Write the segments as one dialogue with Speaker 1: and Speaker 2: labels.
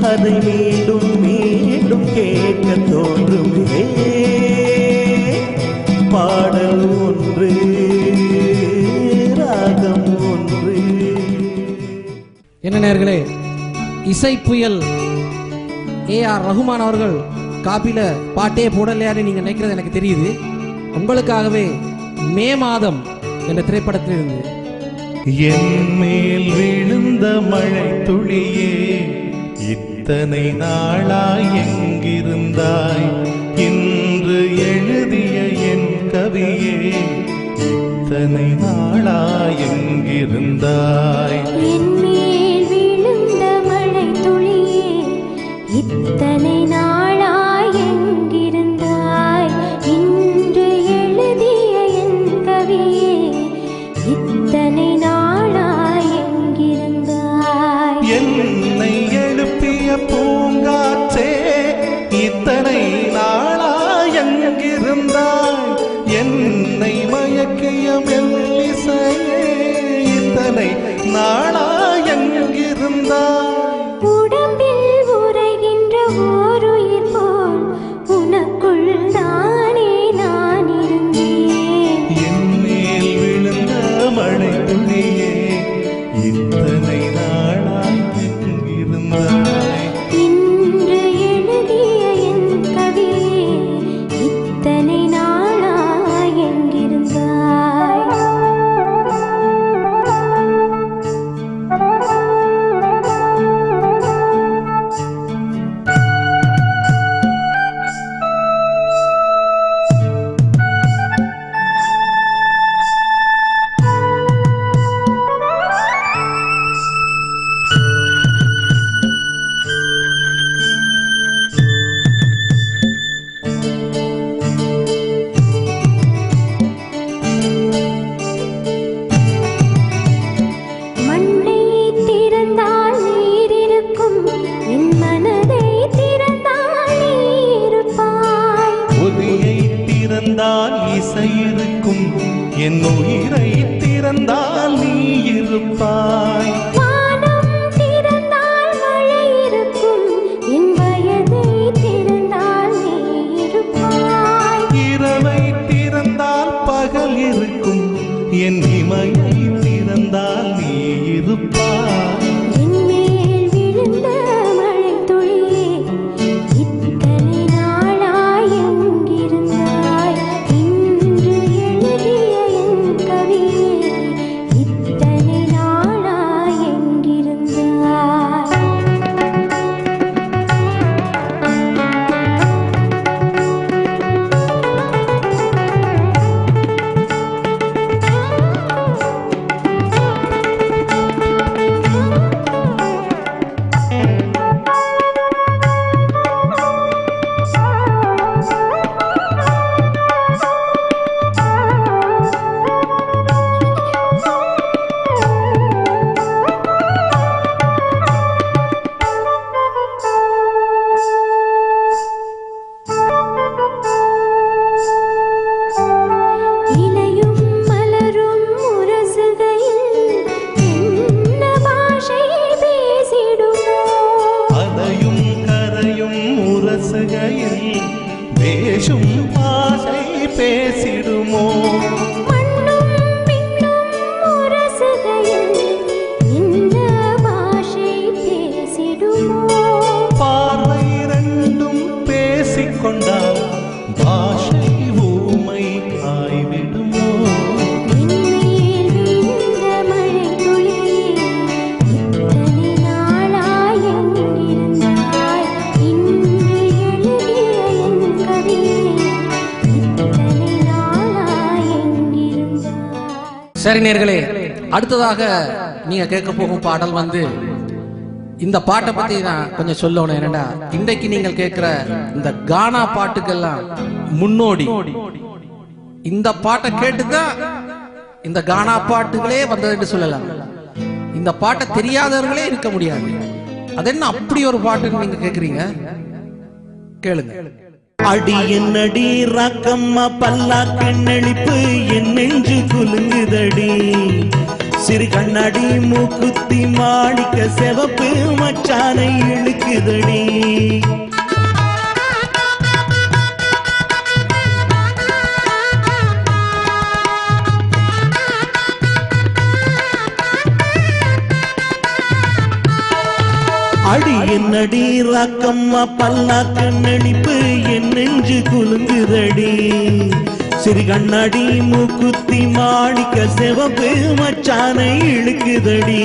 Speaker 1: அதை மீண்டும் மீண்டும் கேட்க தோன்றுமே. பாடல் ஒன்று, ராகம் ஒன்று.
Speaker 2: என்ன நேயர்களே, இசை புயல் AR ரஹ்மான் அவர்கள் காப்பில பாட்டே போடலையான்னு நீங்க நினைக்கிறது எனக்கு தெரியுது. உங்களுக்காகவே மே மாதம் என்ற திரைப்படத்திலிருந்து
Speaker 1: என் மேல் விழுந்த மழை துளியே, இத்தனை நாளாய் எங்கிருந்தாய்? இன்று எழுதிய என் கவியே, இத்தனை நாளாய் எங்கிருந்தாய்?
Speaker 3: என் மேல் விழுந்த மழை துளியே, இத்தனை நாளாய் எங்கிருந்தாய்? இன்று எழுதிய என் கவியே, இத்தனை நாளாய் எங்கிருந்தாய்?
Speaker 1: என்னை எழுப்பிய பூங்காற்றே, இத்தனை நாளாய் எங்கிருந்தாய்? என்னை மயக்கிய மெல்லிசையே, இத்தனை நாளாய் எங்கிருந்தாய்?
Speaker 3: உடம்பில் உறைகின்ற ஓருயிர் போல் உனக்குள் தானே நான் இருந்தேன்.
Speaker 1: என் மேல் விழுந்த மழை துளியே, இத்தனை நாளாய் எங்கிருந்தாய்?
Speaker 3: இன்று எழுதிய என் கவியே, இத்தனை நாளாய் எங்கிருந்தாய்? மண்ணை திறந்தால் நீர் இருக்கும், என் மனதை திறந்தால் நீ இருப்பாய்.
Speaker 1: ஒலியை திறந்தால் இசை இருக்கும், என் உயிரை திறந்தால் நீ இருப்பாய்.
Speaker 3: வானம் திறந்தால் மழை இருக்கும், என் வயதை திறந்தால் நீ இருப்பாய்.
Speaker 1: இரவை திறந்தால் பகல் இருக்கும், என் இமையை திறந்தால் நீ இருப்பாய்.
Speaker 3: என் மேல் விழுந்த மழை துளியே, இத்தனை நாளாய் எங்கிருந்தாய்? இன்று எழுதிய என் கவியே,
Speaker 2: சரி நேர்களே, அடுத்ததாக நீங்க கேட்க போகும் பாடல் வந்து இந்த பாட்டை பத்தி நான் கொஞ்சம் சொல்லணும். என்னடா, இன்றைக்கு நீங்கள் கேட்கிற இந்த கானா பாட்டுக்கெல்லாம் முன்னோடி இந்த பாட்டை கேட்டுதான் இந்த கானா பாட்டுகளே வந்தது என்று சொல்லலாம். இந்த பாட்டை தெரியாதவர்களே இருக்க முடியாது. அது என்ன அப்படி ஒரு பாட்டுன்னு நீங்க கேக்குறீங்க? கேளுங்க.
Speaker 1: அடி என்னடி ராக்கம்மா பல்லாக்கு நெளிப்பு என் நெஞ்சு குலுங்குதடி, சிறு கண்ணாடி மூக்குத்தி மாணிக்க செவப்பு மச்சானை இழுக்குதடி. அடி என்னடி ராக்கம்மா பல்லாக்கு நெளிப்பு என் நெஞ்சு குலுங்குதடி, சிறு கண்ணாடி மூக்குத்தி மாணிக்க செவப்பு மச்சானை இழுக்குதடி.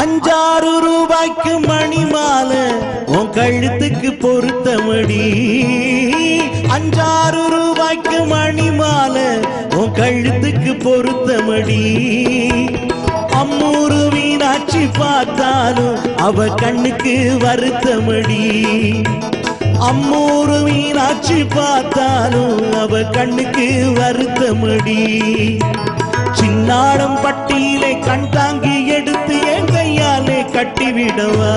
Speaker 1: ₹5 மணி மாலை உன் கழுத்துக்கு பொருத்தமடி, ₹5 மணி மாலை உன் கழுத்துக்கு பொருத்தமடி. அம்மூரு மீனாட்சி பார்த்தாலும் அவ கண்ணுக்கு வருத்தமடி, அம்மூரு மீனாட்சி பார்த்தாலும் அவ கண்ணுக்கு வருத்தமடி. சின்னாடம் பட்டியிலே கண் தாங்கி எடுத்து என் கையாலே கட்டிவிடவா,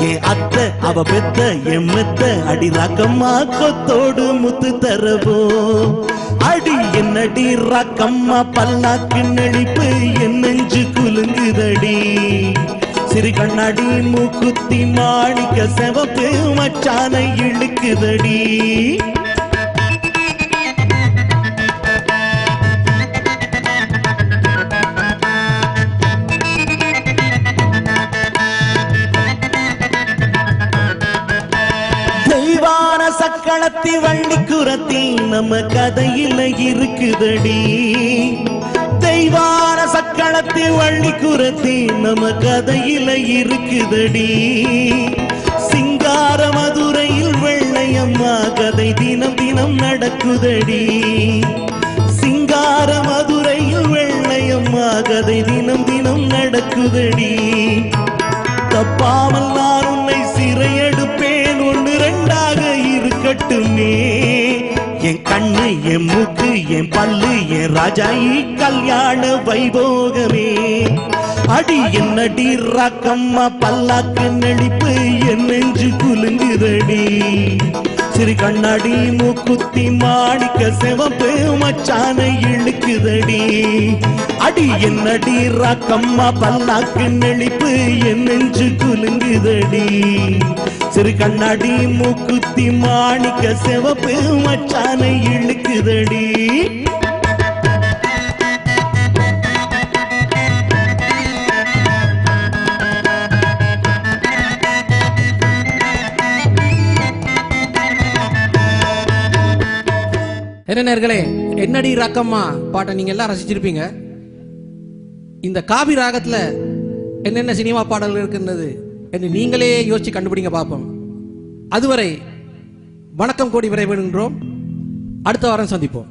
Speaker 1: என் அத்தை அவ பெத்த என் மெத்த அடி ராக்கம்மா கொத்தோடு முத்து தரவோ. அடி என்னடி ராக்கம்மா பல்லாக்கு நெளிப்பு என் நெஞ்சு குலுங்குதடி, சிறு கண்ணாடி மூக்குத்தி மாணிக்க செவப்பு மச்சானை இழுக்குதடி. சக்களத்தி வள்ளி குரத்தி நம்ம கதையில இருக்குதடி, தெய்வான சக்களத்தி வள்ளி குரத்தி நம்ம கதையில இருக்குதடி. சிங்கார மதுரையில் வெள்ளையம்மா கதை தினம் தினம் நடக்குதடி, சிங்கார மதுரையில் வெள்ளையம்மா கதை தினம் தினம் நடக்குதடி. தப்பாமல் நான் உன்னை சிறையெடுப்பேன், 1 2 இருக்கட்டுமே. என் கண்ணு என் மூக்கு என் பல்லு என் ராஜாயி கல்யாண வைபோகமே. அடி என்னடி ராக்கம்மா பல்லாக்கு நெளிப்பு என் நெஞ்சு குலுங்குதடி, சிறு கண்ணாடி மூக்குத்தி மாணிக்க செவப்பு மச்சானை இழுக்குதடி. அடி என்னடி ராக்கம்மா பல்லாக்கு நெளிப்பு என் நெஞ்சு குலுங்குதடி, சிறு கண்ணாடி மூக்குத்தி மாணிக்க செவப்பு மச்சானை இழுக்குதடி.
Speaker 2: என்ன நேர்களே, என்னடி ராக்கம்மா பாட்டை நீங்க எல்லாம் ரசிச்சிருப்பீங்க. இந்த காபி ராகத்துல என்னென்ன சினிமா பாடல்கள் இருக்குன்றது என்று நீங்களே யோசிச்சு கண்டுபிடிங்க பார்ப்போம். அதுவரை வணக்கம் கோடி விரைவிடுகின்றோம். அடுத்த வாரம் சந்திப்போம்.